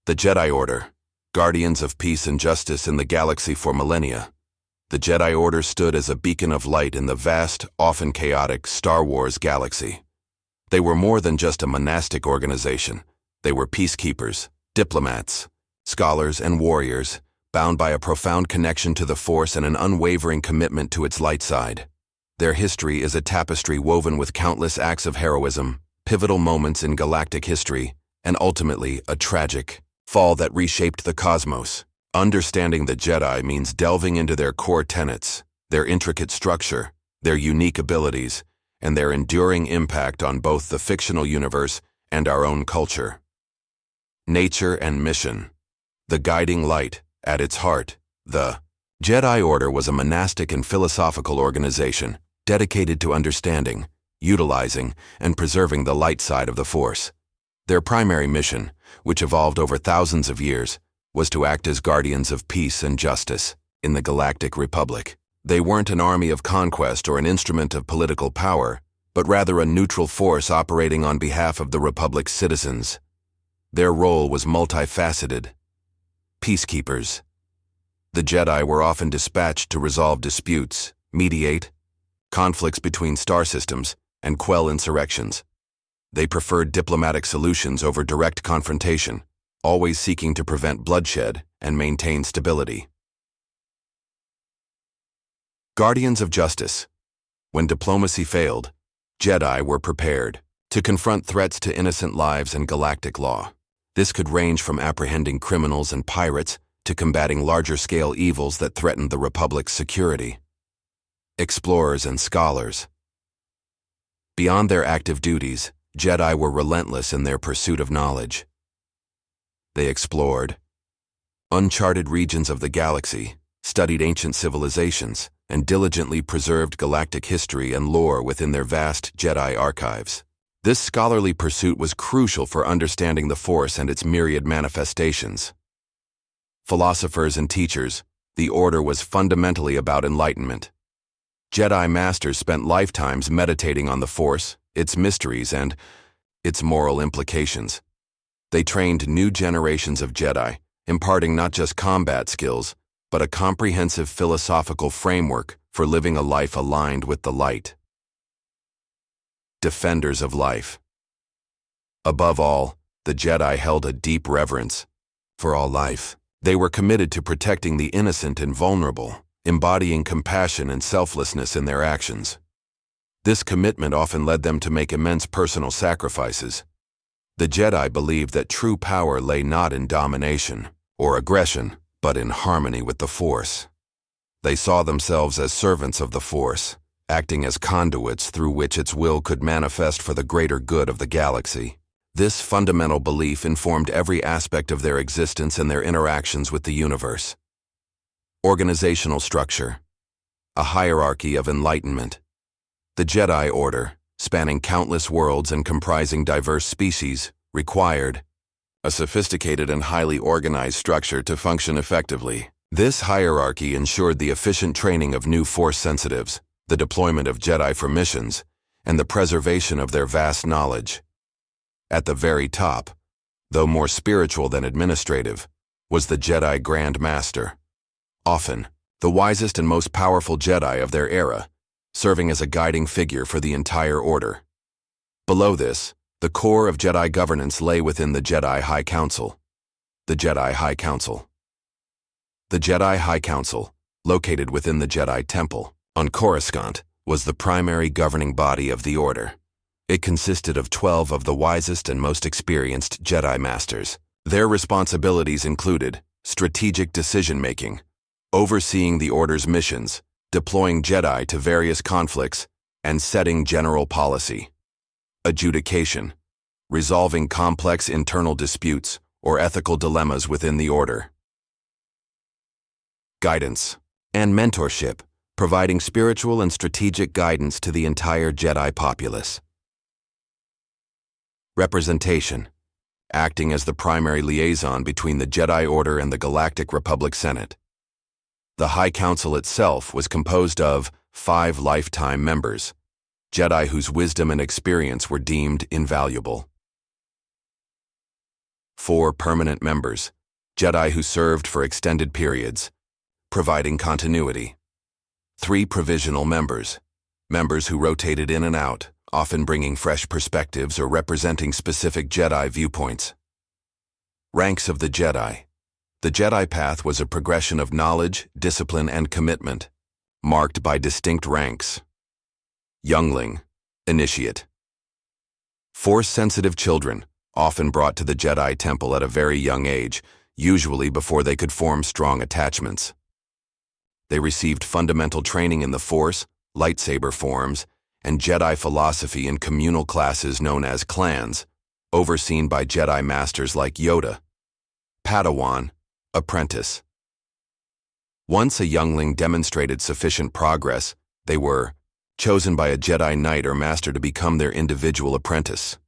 The Jedi Order, guardians of peace and justice in the galaxy for millennia. The Jedi Order stood as a beacon of light in the vast, often chaotic Star Wars galaxy. They were more than just a monastic organization. They were peacekeepers, diplomats, scholars, and warriors, bound by a profound connection to the Force and an unwavering commitment to its light side. Their history is a tapestry woven with countless acts of heroism, pivotal moments in galactic history, and ultimately a tragic fall that reshaped the cosmos. Understanding the Jedi means delving into their core tenets, their intricate structure, their unique abilities, and their enduring impact on both the fictional universe and our own culture. Nature and mission. The guiding light, at its heart, the Jedi Order was a monastic and philosophical organization dedicated to understanding, utilizing, and preserving the light side of the Force. Their primary mission, which evolved over thousands of years, was to act as guardians of peace and justice in the Galactic Republic. They weren't an army of conquest or an instrument of political power, but rather a neutral force operating on behalf of the Republic's citizens. Their role was multifaceted. Peacekeepers. The Jedi were often dispatched to resolve disputes, mediate conflicts between star systems, and quell insurrections. They preferred diplomatic solutions over direct confrontation, always seeking to prevent bloodshed and maintain stability. Guardians of justice. When diplomacy failed, Jedi were prepared to confront threats to innocent lives and galactic law. This could range from apprehending criminals and pirates to combating larger-scale evils that threatened the Republic's security. Explorers and scholars. Beyond their active duties, Jedi were relentless in their pursuit of knowledge. They explored uncharted regions of the galaxy, studied ancient civilizations, and diligently preserved galactic history and lore within their vast Jedi archives. This scholarly pursuit was crucial for understanding the Force and its myriad manifestations. Philosophers and teachers, the Order was fundamentally about enlightenment. Jedi Masters spent lifetimes meditating on the Force, its mysteries, and its moral implications. They trained new generations of Jedi, imparting not just combat skills, but a comprehensive philosophical framework for living a life aligned with the light. Defenders of life. Above all, the Jedi held a deep reverence for all life. They were committed to protecting the innocent and vulnerable, embodying compassion and selflessness in their actions. This commitment often led them to make immense personal sacrifices. The Jedi believed that true power lay not in domination or aggression, but in harmony with the Force. They saw themselves as servants of the Force, acting as conduits through which its will could manifest for the greater good of the galaxy. This fundamental belief informed every aspect of their existence and their interactions with the universe. Organizational structure. A hierarchy of enlightenment. The Jedi Order, spanning countless worlds and comprising diverse species, required a sophisticated and highly organized structure to function effectively. This hierarchy ensured the efficient training of new Force sensitives, the deployment of Jedi for missions, and the preservation of their vast knowledge. At the very top, though more spiritual than administrative, was the Jedi Grand Master, often the wisest and most powerful Jedi of their era, serving as a guiding figure for the entire Order. Below this, the core of Jedi governance lay within the Jedi High Council. The Jedi High Council. The Jedi High Council, located within the Jedi Temple on Coruscant, was the primary governing body of the Order. It consisted of 12 of the wisest and most experienced Jedi Masters. Their responsibilities included strategic decision-making, overseeing the Order's missions, deploying Jedi to various conflicts, and setting general policy. Adjudication, resolving complex internal disputes or ethical dilemmas within the Order. Guidance and mentorship, providing spiritual and strategic guidance to the entire Jedi populace. Representation, acting as the primary liaison between the Jedi Order and the Galactic Republic Senate. The High Council itself was composed of 5 lifetime members, Jedi whose wisdom and experience were deemed invaluable. 4 permanent members, Jedi who served for extended periods, providing continuity. 3 provisional members, members who rotated in and out, often bringing fresh perspectives or representing specific Jedi viewpoints. Ranks of the Jedi. The Jedi path was a progression of knowledge, discipline, and commitment, marked by distinct ranks. Youngling, initiate. Force-sensitive children, often brought to the Jedi Temple at a very young age, usually before they could form strong attachments. They received fundamental training in the Force, lightsaber forms, and Jedi philosophy in communal classes known as clans, overseen by Jedi masters like Yoda. Padawan, apprentice. Once a youngling demonstrated sufficient progress, they were chosen by a Jedi Knight or master to become their individual apprentice.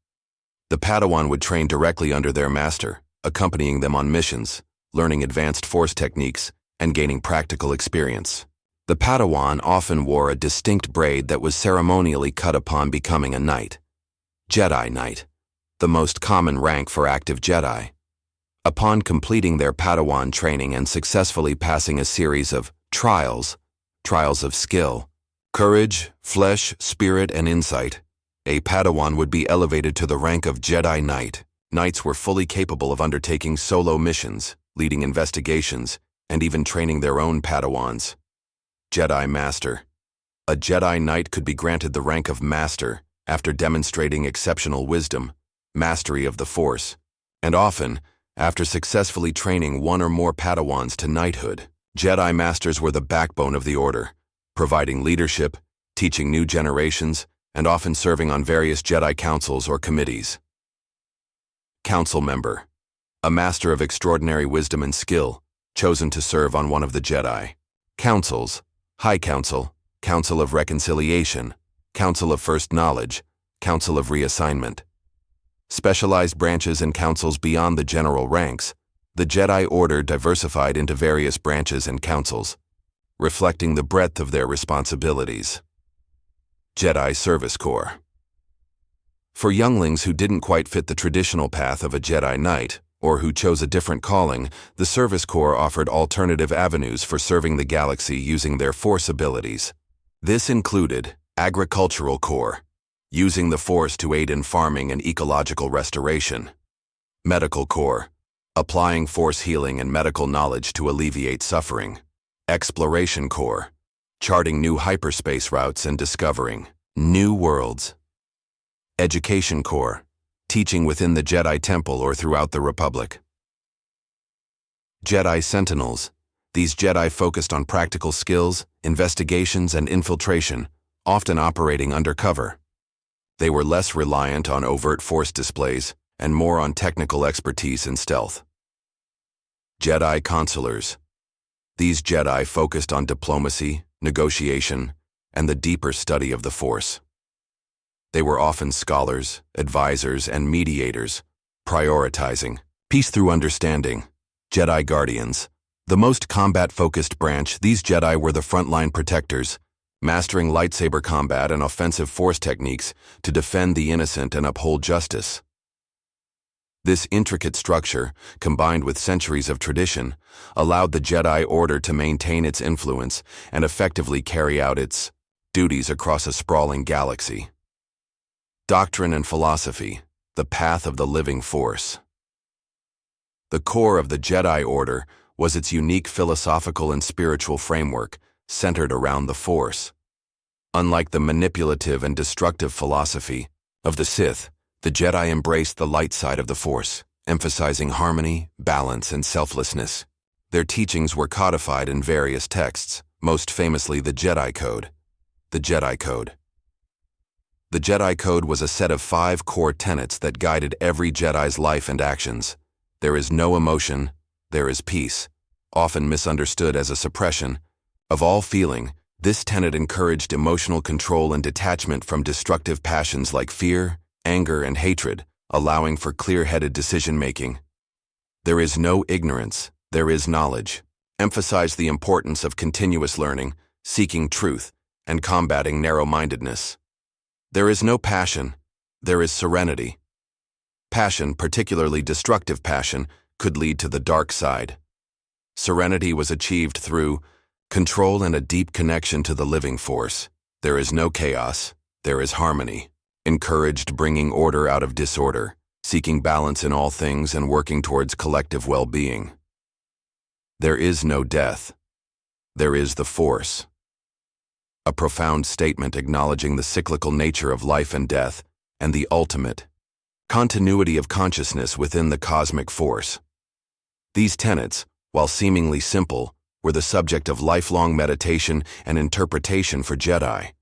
The Padawan would train directly under their master, accompanying them on missions, learning advanced Force techniques, and gaining practical experience. The Padawan often wore a distinct braid that was ceremonially cut upon becoming a Knight. Jedi Knight, the most common rank for active Jedi. Upon completing their Padawan training and successfully passing a series of trials of skill, courage, flesh, spirit, and insight, a Padawan would be elevated to the rank of Jedi Knight. Knights were fully capable of undertaking solo missions, leading investigations, and even training their own Padawans. Jedi Master. A Jedi Knight could be granted the rank of Master after demonstrating exceptional wisdom, mastery of the Force, and often after successfully training one or more Padawans to knighthood. Jedi Masters were the backbone of the Order, providing leadership, teaching new generations, and often serving on various Jedi councils or committees. Council Member. A master of extraordinary wisdom and skill, chosen to serve on one of the Jedi councils: High Council, Council of Reconciliation, Council of First Knowledge, Council of Reassignment. Specialized branches and councils beyond the general ranks, the Jedi Order diversified into various branches and councils, reflecting the breadth of their responsibilities. Jedi Service Corps. For younglings who didn't quite fit the traditional path of a Jedi Knight, or who chose a different calling, the Service Corps offered alternative avenues for serving the galaxy using their Force abilities. This included Agricultural Corps, using the Force to aid in farming and ecological restoration. Medical Corps, applying Force healing and medical knowledge to alleviate suffering. Exploration Corps, charting new hyperspace routes and discovering new worlds. Education Corps, teaching within the Jedi Temple or throughout the Republic. Jedi Sentinels. These Jedi focused on practical skills, investigations, and infiltration, often operating undercover. They were less reliant on overt Force displays and more on technical expertise and stealth. Jedi Consulars. These Jedi focused on diplomacy, negotiation, and the deeper study of the Force. They were often scholars, advisors, and mediators, prioritizing peace through understanding. Jedi Guardians. The most combat-focused branch, these Jedi were the frontline protectors, mastering lightsaber combat and offensive Force techniques to defend the innocent and uphold justice. This intricate structure, combined with centuries of tradition, allowed the Jedi Order to maintain its influence and effectively carry out its duties across a sprawling galaxy. Doctrine and philosophy, the path of the living Force. The core of the Jedi Order was its unique philosophical and spiritual framework, centered around the Force. Unlike the manipulative and destructive philosophy of the Sith, the Jedi embraced the light side of the Force, emphasizing harmony, balance, and selflessness. Their teachings were codified in various texts, most famously the Jedi Code. The Jedi Code. The Jedi Code was a set of 5 core tenets that guided every Jedi's life and actions. There is no emotion, there is peace, often misunderstood as a suppression of all feeling. This tenet encouraged emotional control and detachment from destructive passions like fear, anger, and hatred, allowing for clear-headed decision-making. There is no ignorance, there is knowledge. Emphasized the importance of continuous learning, seeking truth, and combating narrow-mindedness. There is no passion, there is serenity. Passion, particularly destructive passion, could lead to the dark side. Serenity was achieved through control and a deep connection to the living force. There is no chaos, there is harmony. Encouraged bringing order out of disorder, seeking balance in all things and working towards collective well-being. There is no death. There is the force. A profound statement acknowledging the cyclical nature of life and death and the ultimate continuity of consciousness within the cosmic force. These tenets, while seemingly simple, were the subject of lifelong meditation and interpretation for Jedi.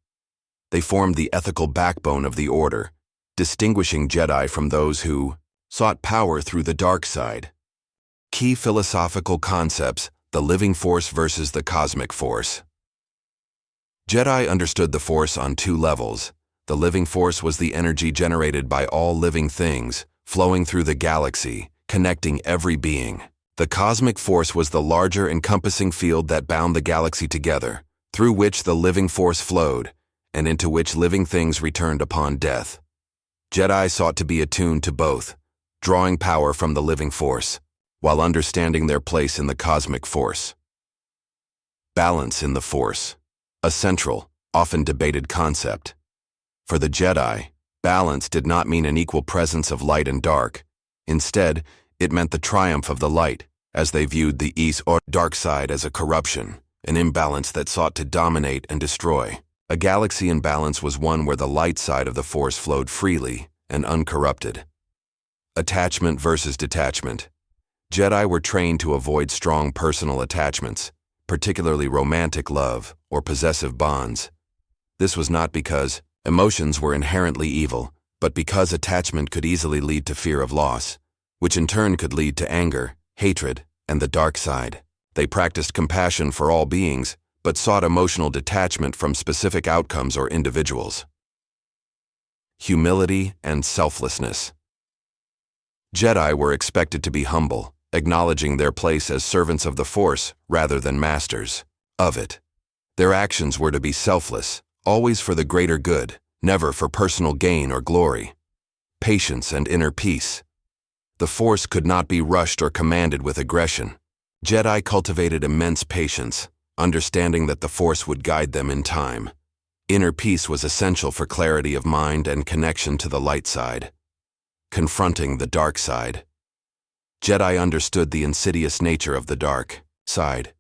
They formed the ethical backbone of the Order, distinguishing Jedi from those who sought power through the dark side. Key philosophical concepts: the living force versus the cosmic force. Jedi understood the Force on two levels. The living force was the energy generated by all living things, flowing through the galaxy, connecting every being. The cosmic force was the larger encompassing field that bound the galaxy together, through which the living force flowed, and into which living things returned upon death. Jedi sought to be attuned to both, drawing power from the living force, while understanding their place in the cosmic force. Balance in the Force, a central, often debated concept. For the Jedi, balance did not mean an equal presence of light and dark. Instead, it meant the triumph of the light, as they viewed the East or dark side as a corruption, an imbalance that sought to dominate and destroy. A galaxy in balance was one where the light side of the Force flowed freely and uncorrupted. Attachment versus detachment. Jedi were trained to avoid strong personal attachments, particularly romantic love or possessive bonds. This was not because emotions were inherently evil, but because attachment could easily lead to fear of loss, which in turn could lead to anger, hatred, and the dark side. They practiced compassion for all beings, but sought emotional detachment from specific outcomes or individuals. Humility and selflessness. Jedi were expected to be humble, acknowledging their place as servants of the Force rather than masters of it. Their actions were to be selfless, always for the greater good, never for personal gain or glory. Patience and inner peace. The Force could not be rushed or commanded with aggression. Jedi cultivated immense patience, understanding that the Force would guide them in time. Inner peace was essential for clarity of mind and connection to the light side. Confronting the dark side. Jedi understood the insidious nature of the dark side.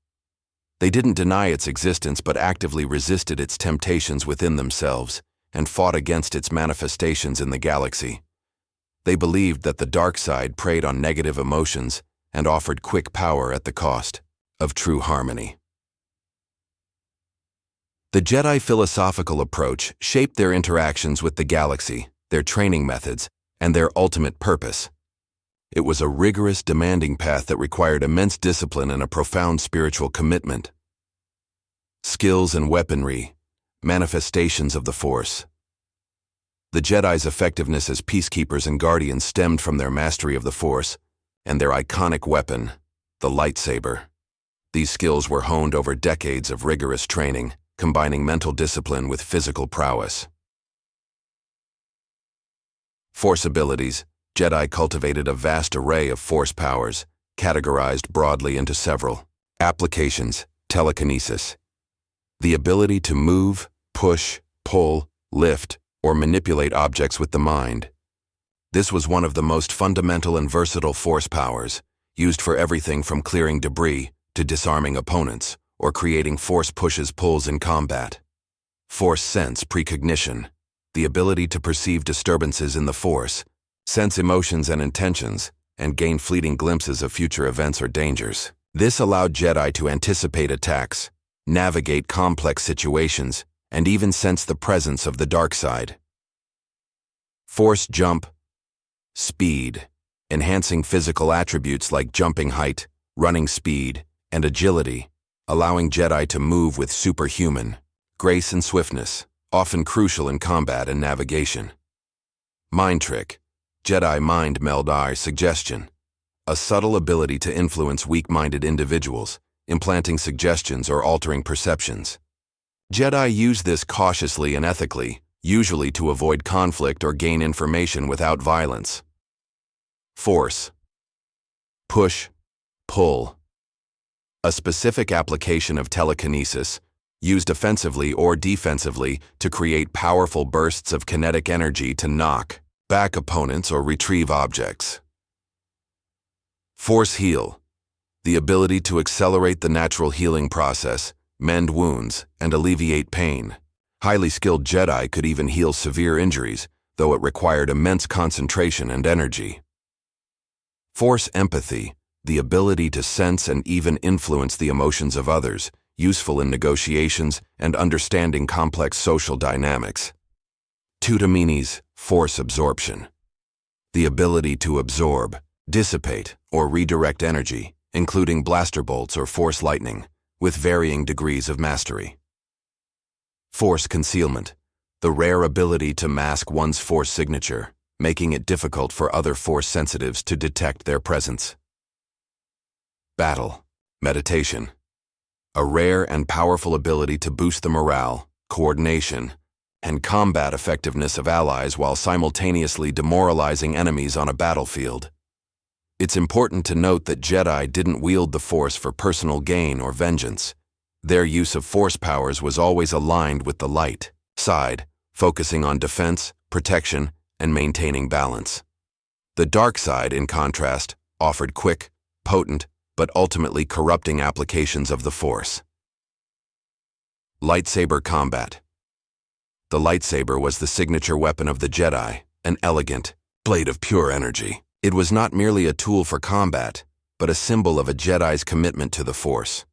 They didn't deny its existence but actively resisted its temptations within themselves and fought against its manifestations in the galaxy. They believed that the dark side preyed on negative emotions and offered quick power at the cost of true harmony. The Jedi philosophical approach shaped their interactions with the galaxy, their training methods, and their ultimate purpose. It was a rigorous, demanding path that required immense discipline and a profound spiritual commitment. Skills and weaponry, manifestations of the Force. The Jedi's effectiveness as peacekeepers and guardians stemmed from their mastery of the Force and their iconic weapon, the lightsaber. These skills were honed over decades of rigorous training, combining mental discipline with physical prowess. Force abilities. Jedi cultivated a vast array of Force powers, categorized broadly into several applications: telekinesis, the ability to move, push, pull, lift, or manipulate objects with the mind. This was one of the most fundamental and versatile Force powers, used for everything from clearing debris to disarming opponents, or creating Force pushes-pulls in combat. Force sense precognition, the ability to perceive disturbances in the Force, sense emotions and intentions, and gain fleeting glimpses of future events or dangers. This allowed Jedi to anticipate attacks, navigate complex situations, and even sense the presence of the dark side. Force jump, speed, enhancing physical attributes like jumping height, running speed, and agility, allowing Jedi to move with superhuman grace and swiftness, often crucial in combat and navigation. Mind trick, Jedi mind meld eye suggestion, a subtle ability to influence weak-minded individuals, implanting suggestions or altering perceptions. Jedi use this cautiously and ethically, usually to avoid conflict or gain information without violence. Force. Push, pull. A specific application of telekinesis, used offensively or defensively to create powerful bursts of kinetic energy to knock back opponents or retrieve objects. Force heal. The ability to accelerate the natural healing process, mend wounds, and alleviate pain. Highly skilled Jedi could even heal severe injuries, though it required immense concentration and energy. Force empathy. The ability to sense and even influence the emotions of others, useful in negotiations and understanding complex social dynamics. Tutamini's force absorption. The ability to absorb, dissipate, or redirect energy, including blaster bolts or force lightning, with varying degrees of mastery. Force concealment. The rare ability to mask one's force signature, making it difficult for other force sensitives to detect their presence. Battle. Meditation. A rare and powerful ability to boost the morale, coordination, and combat effectiveness of allies while simultaneously demoralizing enemies on a battlefield. It's important to note that Jedi didn't wield the Force for personal gain or vengeance. Their use of Force powers was always aligned with the light side, focusing on defense, protection, and maintaining balance. The dark side, in contrast, offered quick, potent, but ultimately corrupting applications of the Force. Lightsaber combat. The lightsaber was the signature weapon of the Jedi, an elegant blade of pure energy. It was not merely a tool for combat, but a symbol of a Jedi's commitment to the Force.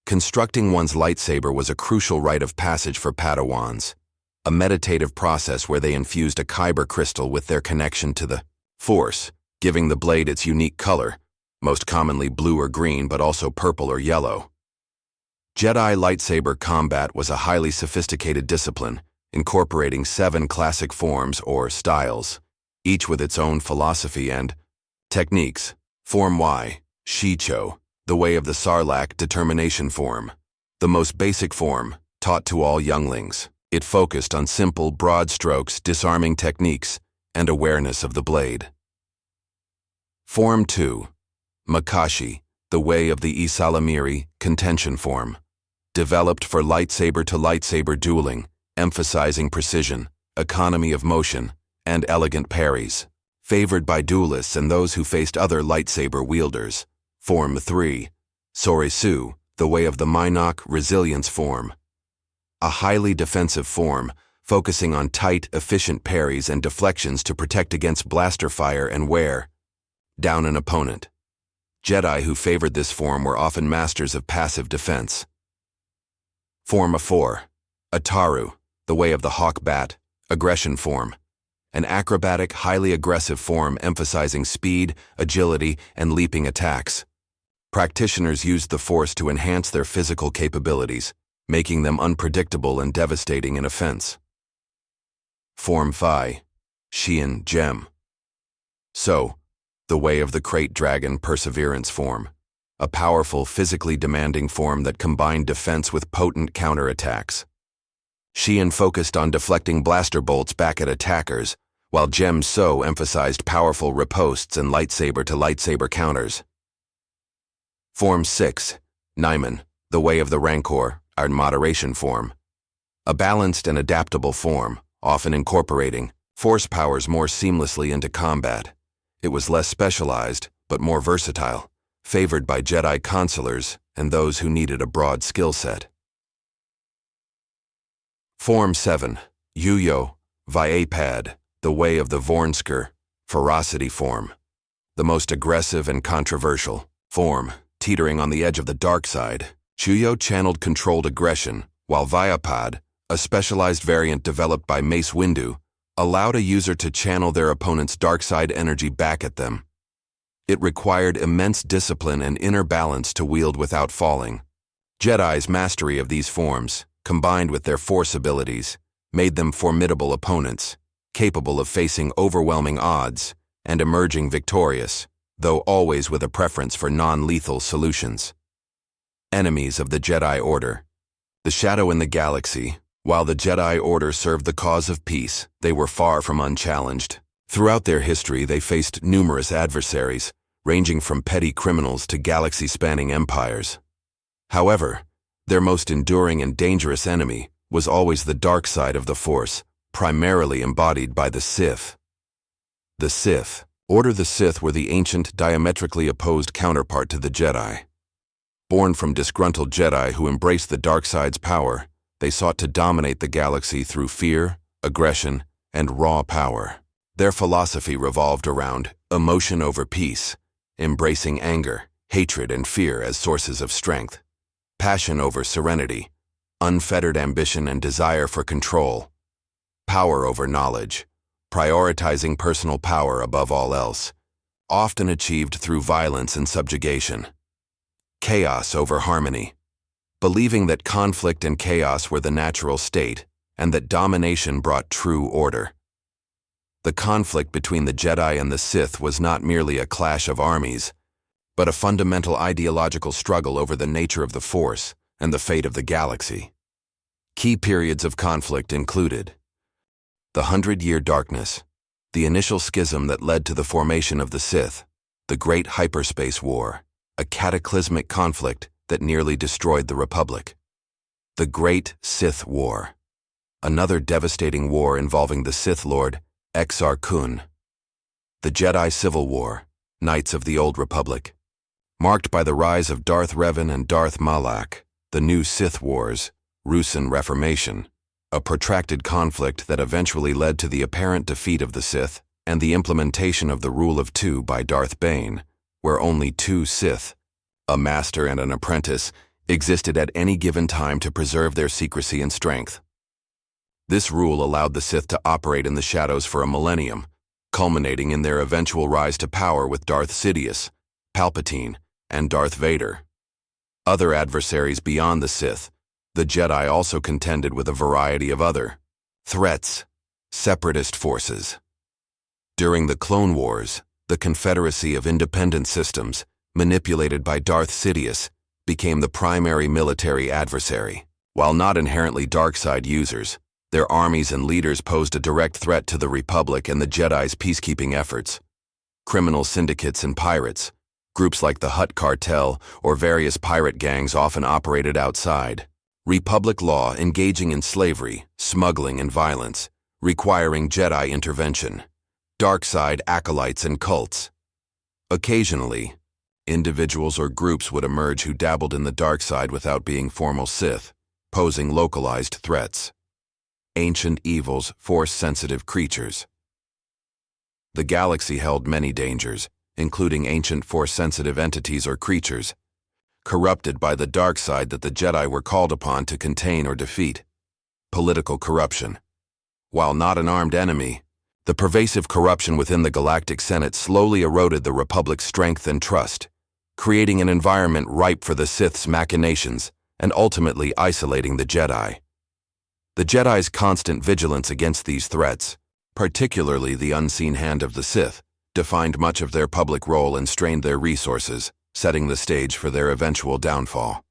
Constructing one's lightsaber was a crucial rite of passage for Padawans, a meditative process where they infused a kyber crystal with their connection to the Force, giving the blade its unique color, most commonly blue or green but also purple or yellow. Jedi lightsaber combat was a highly sophisticated discipline, incorporating 7 classic forms or styles, each with its own philosophy and techniques. Form Y, Shicho, the way of the Sarlacc determination form. The most basic form, taught to all younglings. It focused on simple, broad strokes, disarming techniques, and awareness of the blade. Form 2, Makashi, the way of the Isalamiri contention form. Developed for lightsaber-to-lightsaber dueling, emphasizing precision, economy of motion, and elegant parries. Favored by duelists and those who faced other lightsaber wielders. Form 3, Sorisu, the way of the Minok resilience form. A highly defensive form, focusing on tight, efficient parries and deflections to protect against blaster fire and wear down an opponent. Jedi who favored this form were often masters of passive defense. Form 4, Ataru, the way of the hawk bat, aggression form. An acrobatic, highly aggressive form emphasizing speed, agility, and leaping attacks. Practitioners used the Force to enhance their physical capabilities, making them unpredictable and devastating in offense. Form 5, Xian Gem. So, the way of the Krayt Dragon perseverance form. A powerful, physically demanding form that combined defense with potent counterattacks. Xian focused on deflecting blaster bolts back at attackers, while Gem So emphasized powerful ripostes and lightsaber-to-lightsaber counters. Form 6, Naiman, the way of the Rancor, our moderation form. A balanced and adaptable form, often incorporating Force powers more seamlessly into combat. It was less specialized, but more versatile, favored by Jedi consulars and those who needed a broad skill set. Form 7, Yuyo, Viapad, the way of the Vornsker, ferocity form. The most aggressive and controversial form, teetering on the edge of the dark side. Yuyo channeled controlled aggression, while Viapad, a specialized variant developed by Mace Windu, allowed a user to channel their opponent's dark side energy back at them. It required immense discipline and inner balance to wield without falling. Jedi's mastery of these forms, combined with their Force abilities, made them formidable opponents, capable of facing overwhelming odds and emerging victorious, though always with a preference for non-lethal solutions. Enemies of the Jedi Order. The shadow in the galaxy. While the Jedi Order served the cause of peace, they were far from unchallenged, Throughout their history, they faced numerous adversaries, ranging from petty criminals to galaxy-spanning empires. However, their most enduring and dangerous enemy was always the dark side of the Force, primarily embodied by the Sith. The Sith. The Sith were the ancient, diametrically opposed counterpart to the Jedi. Born from disgruntled Jedi who embraced the dark side's power, they sought to dominate the galaxy through fear, aggression, and raw power. Their philosophy revolved around emotion over peace, embracing anger, hatred, and fear as sources of strength, passion over serenity, unfettered ambition and desire for control, power over knowledge, prioritizing personal power above all else, often achieved through violence and subjugation, chaos over harmony, believing that conflict and chaos were the natural state and that domination brought true order. The conflict between the Jedi and the Sith was not merely a clash of armies, but a fundamental ideological struggle over the nature of the Force and the fate of the galaxy. Key periods of conflict included the 100-Year Darkness, the initial schism that led to the formation of the Sith, the Great Hyperspace War, a cataclysmic conflict that nearly destroyed the Republic, the Great Sith War, another devastating war involving the Sith Lord Exar Kun, the Jedi Civil War, Knights of the Old Republic, marked by the rise of Darth Revan and Darth Malak, the New Sith Wars, Ruusan Reformation, a protracted conflict that eventually led to the apparent defeat of the Sith and the implementation of the Rule of Two by Darth Bane, where only two Sith, a master and an apprentice, existed at any given time to preserve their secrecy and strength. This rule allowed the Sith to operate in the shadows for a millennium, culminating in their eventual rise to power with Darth Sidious, Palpatine, and Darth Vader. Other adversaries beyond the Sith, the Jedi also contended with a variety of other threats, separatist forces. During the Clone Wars, the Confederacy of Independent Systems, manipulated by Darth Sidious, became the primary military adversary. While not inherently dark-side users, their armies and leaders posed a direct threat to the Republic and the Jedi's peacekeeping efforts. Criminal syndicates and pirates, groups like the Hutt Cartel or various pirate gangs often operated outside. Republic law engaging in slavery, smuggling, and violence, requiring Jedi intervention. Dark side acolytes and cults. Occasionally, individuals or groups would emerge who dabbled in the dark side without being formal Sith, posing localized threats. Ancient evils, Force-sensitive creatures. The galaxy held many dangers, including ancient Force-sensitive entities or creatures, corrupted by the dark side that the Jedi were called upon to contain or defeat. Political corruption. While not an armed enemy, the pervasive corruption within the Galactic Senate slowly eroded the Republic's strength and trust, creating an environment ripe for the Sith's machinations and ultimately isolating the Jedi. The Jedi's constant vigilance against these threats, particularly the unseen hand of the Sith, defined much of their public role and strained their resources, setting the stage for their eventual downfall.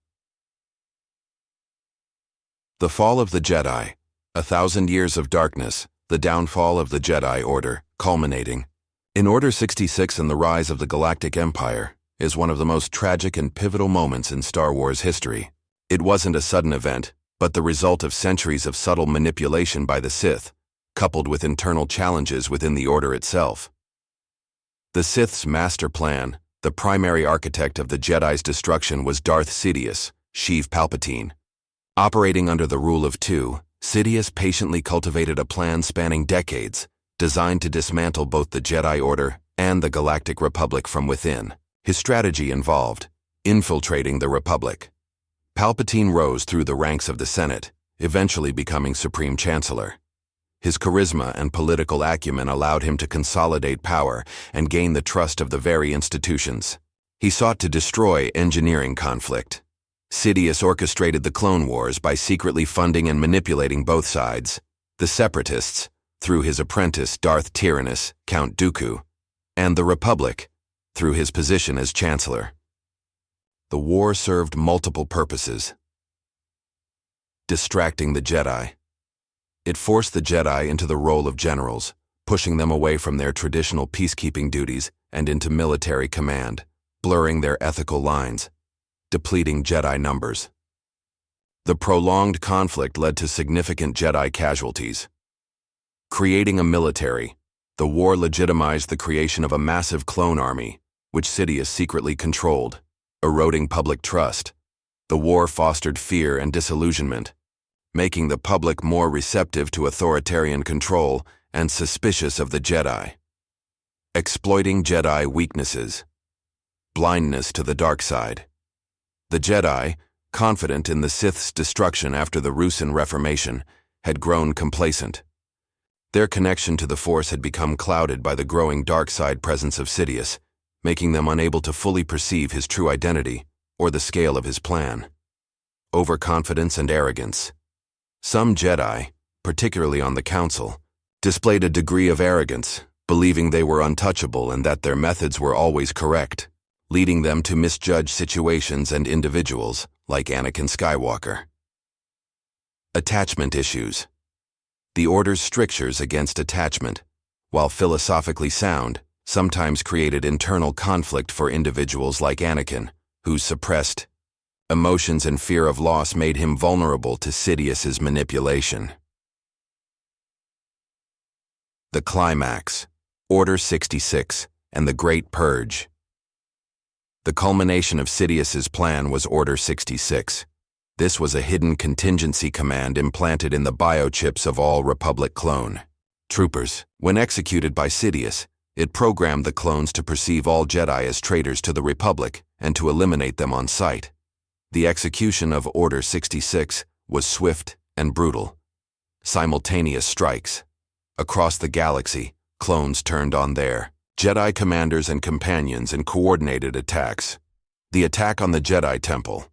The Fall of the Jedi, 1,000 Years of Darkness, the downfall of the Jedi Order, culminating in Order 66 and the rise of the Galactic Empire, is one of the most tragic and pivotal moments in Star Wars history. It wasn't a sudden event, but the result of centuries of subtle manipulation by the Sith, coupled with internal challenges within the Order itself. The Sith's master plan, the primary architect of the Jedi's destruction, was Darth Sidious, Sheev Palpatine. Operating under the Rule of Two, Sidious patiently cultivated a plan spanning decades, designed to dismantle both the Jedi Order and the Galactic Republic from within. His strategy involved infiltrating the Republic. Palpatine rose through the ranks of the Senate, eventually becoming Supreme Chancellor. His charisma and political acumen allowed him to consolidate power and gain the trust of the very institutions. He sought to destroy engineering conflict. Sidious orchestrated the Clone Wars by secretly funding and manipulating both sides, the Separatists, through his apprentice Darth Tyrannus, Count Dooku, and the Republic, through his position as Chancellor. The war served multiple purposes. Distracting the Jedi. It forced the Jedi into the role of generals, pushing them away from their traditional peacekeeping duties and into military command, blurring their ethical lines, depleting Jedi numbers. The prolonged conflict led to significant Jedi casualties. Creating a military, the war legitimized the creation of a massive clone army, which Sidious secretly controlled, eroding public trust. The war fostered fear and disillusionment, making the public more receptive to authoritarian control and suspicious of the Jedi. Exploiting Jedi weaknesses. Blindness to the dark side. The Jedi, confident in the Sith's destruction after the Ruusan Reformation, had grown complacent. Their connection to the Force had become clouded by the growing dark side presence of Sidious, making them unable to fully perceive his true identity or the scale of his plan. Overconfidence and arrogance. Some Jedi, particularly on the Council, displayed a degree of arrogance, believing they were untouchable and that their methods were always correct, leading them to misjudge situations and individuals, like Anakin Skywalker. Attachment issues. The Order's strictures against attachment, while philosophically sound, sometimes created internal conflict for individuals like Anakin, whose suppressed emotions and fear of loss made him vulnerable to Sidious's manipulation. The climax, Order 66, and the Great Purge. The culmination of Sidious's plan was Order 66. This was a hidden contingency command implanted in the biochips of all Republic clone troopers. When executed by Sidious, it programmed the clones to perceive all Jedi as traitors to the Republic and to eliminate them on sight. The execution of Order 66 was swift and brutal. Simultaneous strikes. Across the galaxy, clones turned on their Jedi commanders and companions in coordinated attacks. The attack on the Jedi Temple.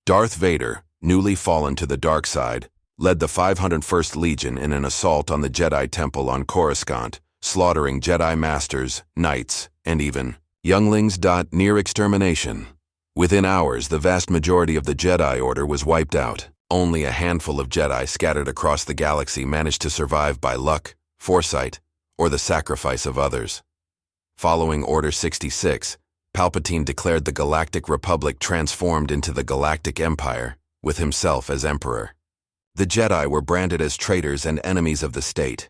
Darth Vader, newly fallen to the dark side, led the 501st Legion in an assault on the Jedi Temple on Coruscant, slaughtering Jedi Masters, Knights, and even younglings. Near extermination. Within hours, the vast majority of the Jedi Order was wiped out. Only a handful of Jedi scattered across the galaxy managed to survive by luck, foresight, or the sacrifice of others. Following Order 66, Palpatine declared the Galactic Republic transformed into the Galactic Empire, with himself as Emperor. The Jedi were branded as traitors and enemies of the state.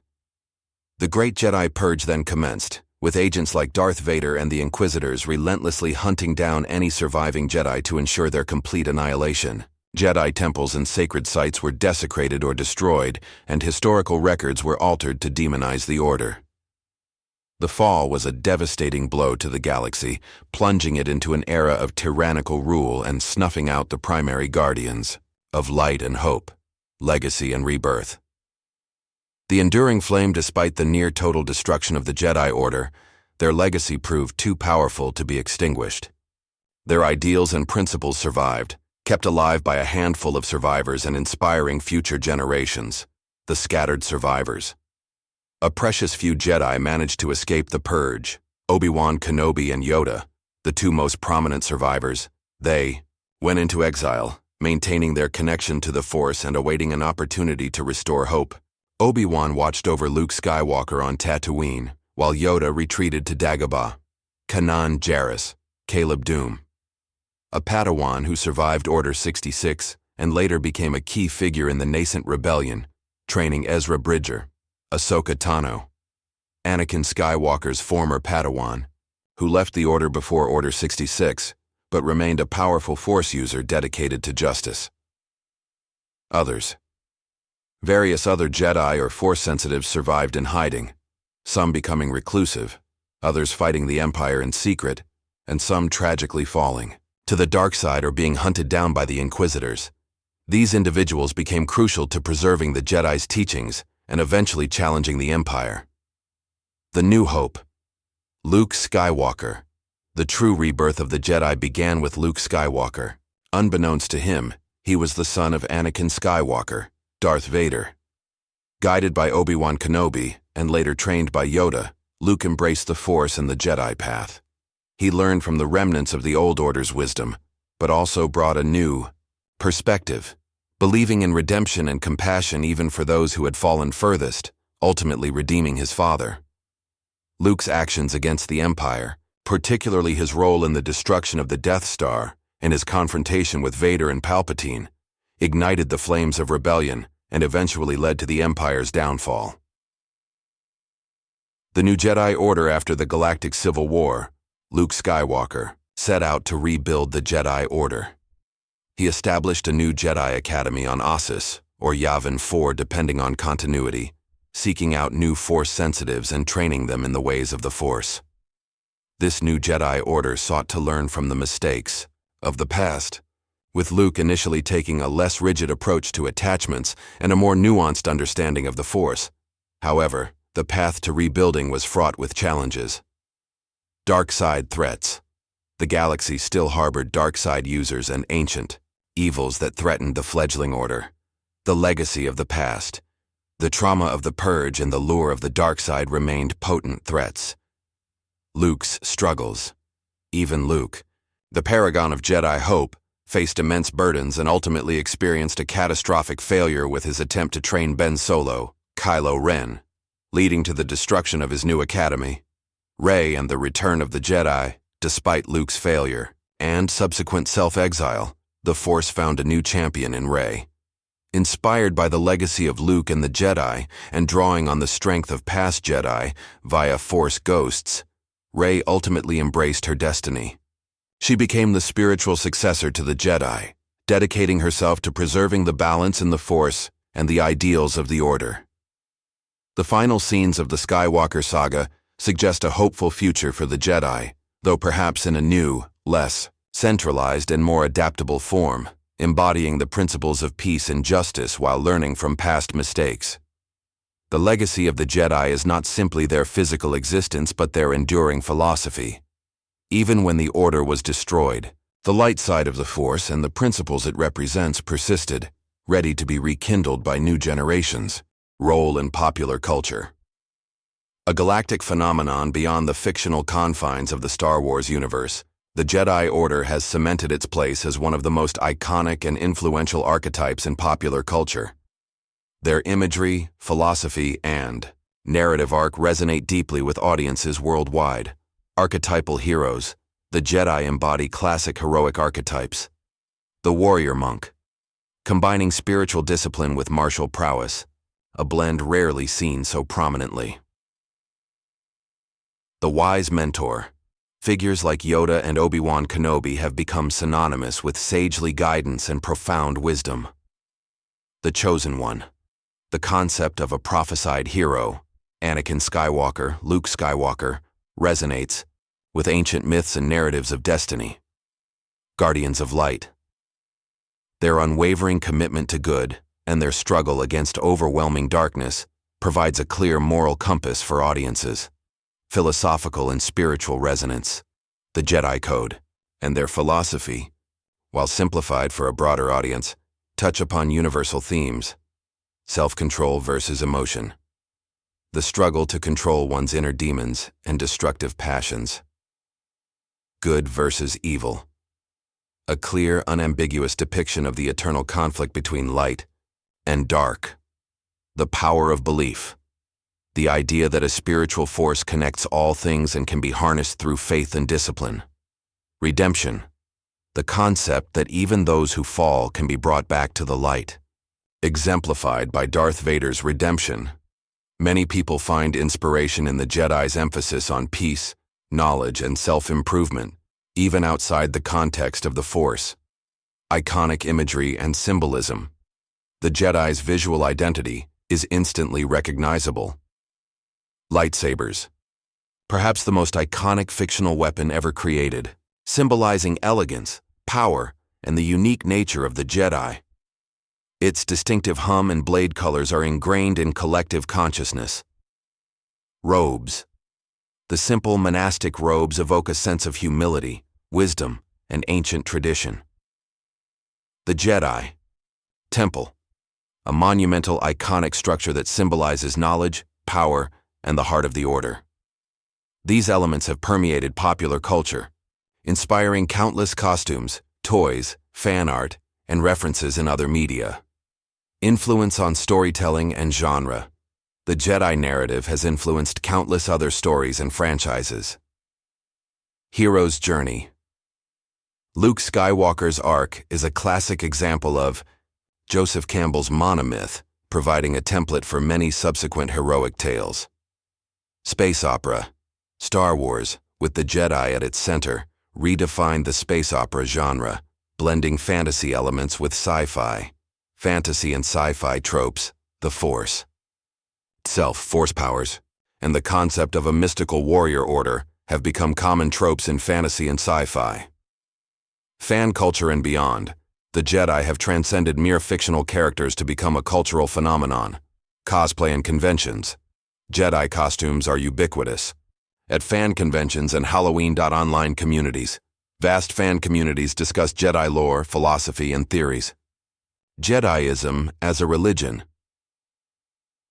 The Great Jedi Purge then commenced, with agents like Darth Vader and the Inquisitors relentlessly hunting down any surviving Jedi to ensure their complete annihilation. Jedi temples and sacred sites were desecrated or destroyed, and historical records were altered to demonize the Order. The fall was a devastating blow to the galaxy, plunging it into an era of tyrannical rule and snuffing out the primary guardians of light and hope, legacy and rebirth. The enduring flame, despite the near-total destruction of the Jedi Order, their legacy proved too powerful to be extinguished. Their ideals and principles survived, kept alive by a handful of survivors and inspiring future generations, the scattered survivors. A precious few Jedi managed to escape the Purge. Obi-Wan Kenobi and Yoda, the two most prominent survivors, they went into exile, maintaining their connection to the Force and awaiting an opportunity to restore hope. Obi-Wan watched over Luke Skywalker on Tatooine, while Yoda retreated to Dagobah. Kanan Jarrus, Caleb Doom, a Padawan who survived Order 66 and later became a key figure in the nascent rebellion, training Ezra Bridger. Ahsoka Tano, Anakin Skywalker's former Padawan, who left the Order before Order 66, but remained a powerful Force user dedicated to justice. Others. Various other Jedi or Force sensitives survived in hiding, some becoming reclusive, others fighting the Empire in secret, and some tragically falling to the dark side or being hunted down by the Inquisitors. These individuals became crucial to preserving the Jedi's teachings and eventually challenging the Empire. The New Hope. Luke Skywalker. The true rebirth of the Jedi began with Luke Skywalker. Unbeknownst to him, he was the son of Anakin Skywalker, Darth Vader. Guided by Obi-Wan Kenobi, and later trained by Yoda, Luke embraced the Force and the Jedi path. He learned from the remnants of the Old Order's wisdom, but also brought a new perspective, believing in redemption and compassion even for those who had fallen furthest, ultimately redeeming his father. Luke's actions against the Empire, particularly his role in the destruction of the Death Star and his confrontation with Vader and Palpatine, ignited the flames of rebellion and eventually led to the Empire's downfall. The new Jedi Order after the Galactic Civil War, Luke Skywalker set out to rebuild the Jedi Order. He established a new Jedi Academy on Ossus, or Yavin 4 depending on continuity, seeking out new Force sensitives and training them in the ways of the Force. This new Jedi Order sought to learn from the mistakes of the past, with Luke initially taking a less rigid approach to attachments and a more nuanced understanding of the Force. However, the path to rebuilding was fraught with challenges. Dark side threats. The galaxy still harbored dark side users and ancient evils that threatened the fledgling order. The legacy of the past, the trauma of the Purge and the lure of the dark side remained potent threats. Luke's struggles. Even Luke, the paragon of Jedi hope, faced immense burdens and ultimately experienced a catastrophic failure with his attempt to train Ben Solo, Kylo Ren, leading to the destruction of his new academy. Rey and the return of the Jedi, despite Luke's failure and subsequent self-exile, the Force found a new champion in Rey. Inspired by the legacy of Luke and the Jedi and drawing on the strength of past Jedi via Force ghosts, Rey ultimately embraced her destiny. She became the spiritual successor to the Jedi, dedicating herself to preserving the balance in the Force and the ideals of the Order. The final scenes of the Skywalker saga suggest a hopeful future for the Jedi, though perhaps in a new, less centralized and more adaptable form, embodying the principles of peace and justice while learning from past mistakes. The legacy of the Jedi is not simply their physical existence but their enduring philosophy. Even when the Order was destroyed, the light side of the Force and the principles it represents persisted, ready to be rekindled by new generations. Role in popular culture. A galactic phenomenon beyond the fictional confines of the Star Wars universe, the Jedi Order has cemented its place as one of the most iconic and influential archetypes in popular culture. Their imagery, philosophy, and narrative arc resonate deeply with audiences worldwide. Archetypal heroes, the Jedi embody classic heroic archetypes. The warrior monk, combining spiritual discipline with martial prowess, a blend rarely seen so prominently. The wise mentor. Figures like Yoda and Obi-Wan Kenobi have become synonymous with sagely guidance and profound wisdom. The chosen one. The concept of a prophesied hero, Anakin Skywalker, Luke Skywalker, resonates with ancient myths and narratives of destiny. Guardians of light. Their unwavering commitment to good and their struggle against overwhelming darkness provides a clear moral compass for audiences. Philosophical and spiritual resonance. The Jedi Code and their philosophy, while simplified for a broader audience, touch upon universal themes. Self-control versus emotion. The struggle to control one's inner demons and destructive passions. Good versus evil. A clear, unambiguous depiction of the eternal conflict between light and dark. The power of belief. The idea that a spiritual force connects all things and can be harnessed through faith and discipline. Redemption. The concept that even those who fall can be brought back to the light. Exemplified by Darth Vader's redemption. Many people find inspiration in the Jedi's emphasis on peace, knowledge, and self-improvement, even outside the context of the Force. Iconic imagery and symbolism. The Jedi's visual identity is instantly recognizable. Lightsabers. Perhaps the most iconic fictional weapon ever created, symbolizing elegance, power, and the unique nature of the Jedi. Its distinctive hum and blade colors are ingrained in collective consciousness. Robes. The simple monastic robes evoke a sense of humility, wisdom, and ancient tradition. The Jedi Temple. A monumental, iconic structure that symbolizes knowledge, power, and the heart of the Order. These elements have permeated popular culture, inspiring countless costumes, toys, fan art, and references in other media. Influence on storytelling and genre. The Jedi narrative has influenced countless other stories and franchises. Hero's Journey. Luke Skywalker's arc is a classic example of Joseph Campbell's monomyth, providing a template for many subsequent heroic tales. Space opera. Star Wars, with the Jedi at its center, redefined the space opera genre, blending fantasy elements with sci-fi. Fantasy and sci-fi tropes, the Force itself, force powers, and the concept of a mystical warrior order have become common tropes in fantasy and sci-fi. Fan culture and beyond, the Jedi have transcended mere fictional characters to become a cultural phenomenon. Cosplay and conventions. Jedi costumes are ubiquitous. At fan conventions and Halloween.online communities, vast fan communities discuss Jedi lore, philosophy, and theories. Jediism as a religion.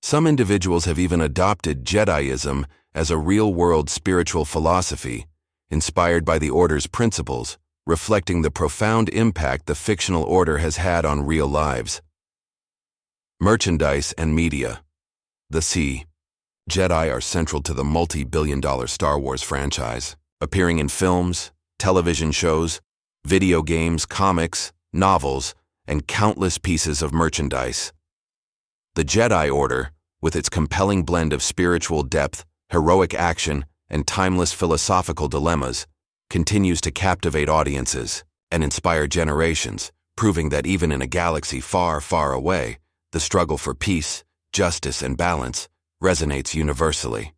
Some individuals have even adopted Jediism as a real-world spiritual philosophy, inspired by the Order's principles, reflecting the profound impact the fictional Order has had on real lives. Merchandise and media. The Jedi are central to the multi-billion-dollar Star Wars franchise, appearing in films, television shows, video games, comics, novels, and countless pieces of merchandise. The Jedi Order, with its compelling blend of spiritual depth, heroic action, and timeless philosophical dilemmas, continues to captivate audiences and inspire generations, proving that even in a galaxy far, far away, the struggle for peace, justice, and balance resonates universally.